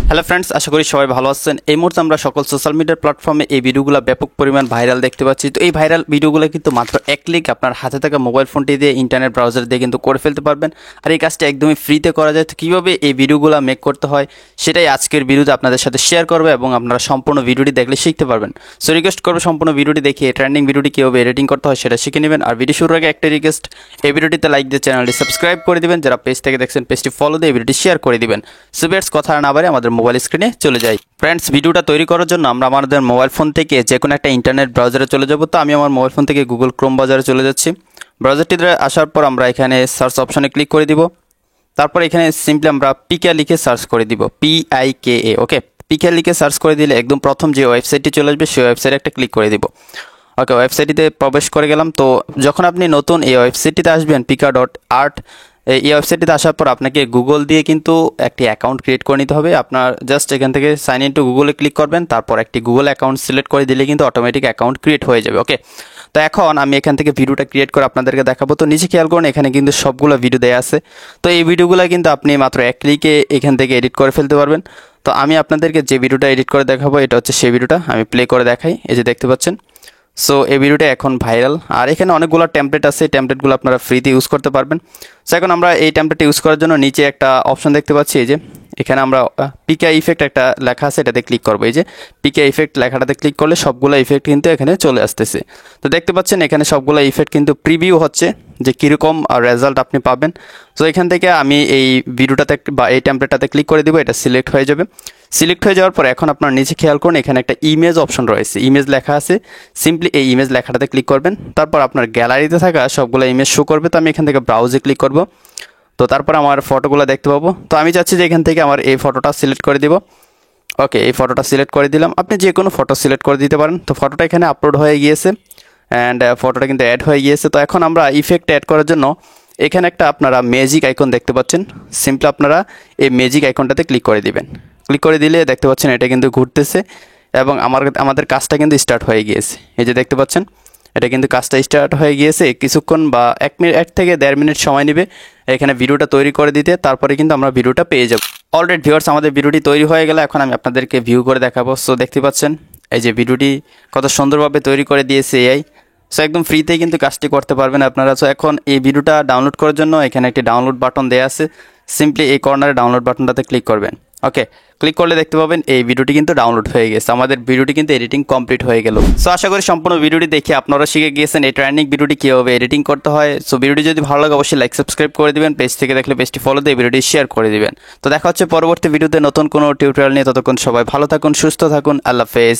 Hello friends, আশা করি সবাই ভালো আছেন। এই মুহূর্তে আমরা সকল সোশ্যাল মিডিয়ার প্ল্যাটফর্মে এই ভিডিওগুলো ব্যাপক পরিমাণ ভাইরাল দেখতে পাচ্ছি। তো এই ভাইরাল ভিডিওগুলো কিন্তু মাত্র এক ক্লিক আপনার হাতে থাকা মোবাইল ফোনটি দিয়ে ইন্টারনেট ব্রাউজার দিয়ে কিন্তু করে ফেলতে পারবেন। আর এই কাজটা একদমই ফ্রিতে করা যায়। তো কীভাবে এই ভিডিওগুলো মেক করতে হয় সেটাই আজকের ভিডিওতে আপনাদের সাথে শেয়ার করবে এবং আপনারা সম্পূর্ণ ভিডিওটি দেখলে শিখতে পারবেন। সো রিকোয়েস্ট করবো সম্পূর্ণ ভিডিওটি দেখিয়ে ট্রেন্ডিং ভিডিওটি কীভাবে এডিটিং করতে হয় সেটা শিখে নেবেন। আর ভিডিও শুরুর আগে একটা রিকোয়েস্ট, এই ভিডিওটিতে লাইক দিয়ে চ্যানেলটি সাবস্ক্রাইব করে দিবেন। যারা পেজ থেকে দেখছেন পেজটি ফলো দিয়ে এই ভিডিওটি শেয়ার করে দিবেন। সো ভিউয়ার্স, কথা না বাড়িয়ে আমাদের মোবাইল স্ক্রিনে চলে যাই। ফ্রেন্ডস, ভিডিওটা তৈরি করার জন্য আমরা আমাদের মোবাইল ফোন থেকে যে কোনো একটা ইন্টারনেট ব্রাউজারে চলে যাব। তো আমি আমার মোবাইল ফোন থেকে গুগল ক্রোম ব্রাউজারে চলে যাচ্ছি। ব্রাউজারটিতে আসার পর আমরা এখানে সার্চ অপশনে ক্লিক করে দিব। তারপর এখানে সিম্পলি আমরা পিকে লিখে সার্চ করে দিব, PIKA। ওকে, পিকে লিখে সার্চ করে দিলে একদম প্রথম যে ওয়েবসাইটটি চলে আসবে সেই ওয়েবসাইটে একটা ক্লিক করে দিব। ওকে, ওয়েবসাইটটিতে প্রবেশ করে গেলাম। তো যখন আপনি নতুন এই ওয়েবসাইটটিতে আসবেন pika.art, এই ওয়েবসাইটটিতে আসার পর আপনাকে গুগল দিয়ে কিন্তু একটি অ্যাকাউন্ট ক্রিয়েট করে নিতে হবে। আপনার জাস্ট এখান থেকে সাইন ইন টু গুগলে ক্লিক করবেন, তারপর একটি গুগল অ্যাকাউন্ট সিলেক্ট করে দিলে কিন্তু অটোমেটিক অ্যাকাউন্ট ক্রিয়েট হয়ে যাবে। ওকে, তো এখন আমি এখান থেকে ভিডিওটা ক্রিয়েট করে আপনাদেরকে দেখাবো। তো নিচে খেয়াল করুন, এখানে কিন্তু সবগুলো ভিডিও দেওয়া আছে। তো এই ভিডিওগুলো কিন্তু আপনি মাত্র এক ক্লিকে এখান থেকে এডিট করে ফেলতে পারবেন। তো আমি আপনাদেরকে যে ভিডিওটা এডিট করে দেখাবো এটা হচ্ছে সেই ভিডিওটা। আমি প্লে করে দেখাই, এই যে দেখতে পাচ্ছেন। সো এই ভিডিওটা এখন ভাইরাল। আর এখানে অনেকগুলো টেমপ্লেট আছে, এই টেমপ্লেটগুলো আপনারা ফ্রিতে ইউজ করতে পারবেন। সো এখন আমরা এই টেমপ্লেট ইউজ করার জন্য নিচে একটা অপশন দেখতে পাচ্ছি, এই যে এখানে আমরা পিকা ইফেক্ট একটা লেখা আছে, এটাতে ক্লিক করবো। এই যে পিকা ইফেক্ট লেখাটাতে ক্লিক করলে সবগুলো ইফেক্ট কিন্তু এখানে চলে আসতেছে। তো দেখতে পাচ্ছেন এখানে সবগুলো ইফেক্ট কিন্তু প্রিভিউ হচ্ছে যে কীরকম রেজাল্ট আপনি পাবেন। সো এখান থেকে আমি এই ভিডিওটাতে বা এই টেমপ্লেটটাতে ক্লিক করে দিব, এটা সিলেক্ট হয়ে যাবে। সিলেক্ট হয়ে যাওয়ার পর এখন আপনার নিচে খেয়াল করুন, এখানে একটা ইমেজ অপশন রয়েছে, ইমেজ লেখা আছে। সিম্পলি এই ইমেজ লেখাটাতে ক্লিক করবেন, তারপর আপনার গ্যালারিতে থাকা সবগুলো ইমেজ শো করবে। তো আমি এখান থেকে ব্রাউজে ক্লিক করব। তো তারপর আমার ফটোগুলো দেখতে পাবো। তো আমি চাচ্ছি যে এখান থেকে আমার এই ফটোটা সিলেক্ট করে দিব। ওকে, এই ফটোটা সিলেক্ট করে দিলাম। আপনি যে কোনো ফটো সিলেক্ট করে দিতে পারেন। তো ফটোটা এখানে আপলোড হয়ে গিয়েছে অ্যান্ড ফটোটা কিন্তু অ্যাড হয়ে গিয়েছে। তো এখন আমরা ইফেক্ট অ্যাড করার জন্য এখানে একটা আপনারা ম্যাজিক আইকন দেখতে পাচ্ছেন। সিম্পলি আপনারা এই ম্যাজিক আইকনটাতে ক্লিক করে দিবেন। ক্লিক করে দিলে দেখতে পাচ্ছেন এটা কিন্তু ঘুরতেছে এবং আমাদের কাজটা কিন্তু স্টার্ট হয়ে গিয়েছে। এই যে দেখতে পাচ্ছেন এটা কিন্তু কাজটা স্টার্ট হয়ে গিয়েছে। কিছুক্ষণ বা 1 থেকে 1.5 মিনিট সময় নেবে এখানে ভিডিওটা তৈরি করে দিতে, তারপরে কিন্তু আমরা ভিডিওটা পেয়ে যাব। অলরেডি ভিউয়ার্স, আমাদের ভিডিওটি তৈরি হয়ে গেলে এখন আমি আপনাদেরকে ভিউ করে দেখাবো। সো দেখতে পাচ্ছেন এই যে ভিডিওটি কত সুন্দরভাবে তৈরি করে দিয়েছে এআই। সো একদম ফ্রিতেই কিন্তু কাজটি করতে পারবেন আপনারা। সো এখন এই ভিডিওটা ডাউনলোড করার জন্য এখানে একটি ডাউনলোড বাটন দেওয়া আছে। সিম্পলি এই কর্নারে ডাউনলোড বাটনটাতে ক্লিক করবেন। ওকে, ক্লিক করলে দেখতে পাবেন এই ভিডিওটি কিন্তু ডাউনলোড হয়ে গেছে। আমাদের ভিডিওটি কিন্তু এডিটিং কমপ্লিট হয়ে গেল। সো আশা করি সম্পূর্ণ ভিডিওটি দেখে আপনারা শিখে গিয়েছেন এই ট্রেন্ডিং ভিডিওটি কীভাবে এডিটিং করতে হয়। সো ভিডিওটি যদি ভালো লাগে অবশ্যই লাইক সাবস্ক্রাইব করে দিবেন। পেজ থেকে দেখলে পেজটি ফলো দিয়ে ভিডিওটি শেয়ার করে দিবেন। তো দেখা হচ্ছে পরবর্তী ভিডিওতে নতুন কোনো টিউটোরিয়াল নিয়ে। ততক্ষণ সবাই ভালো থাকুন, সুস্থ থাকুন। আল্লাহ হাফেজ।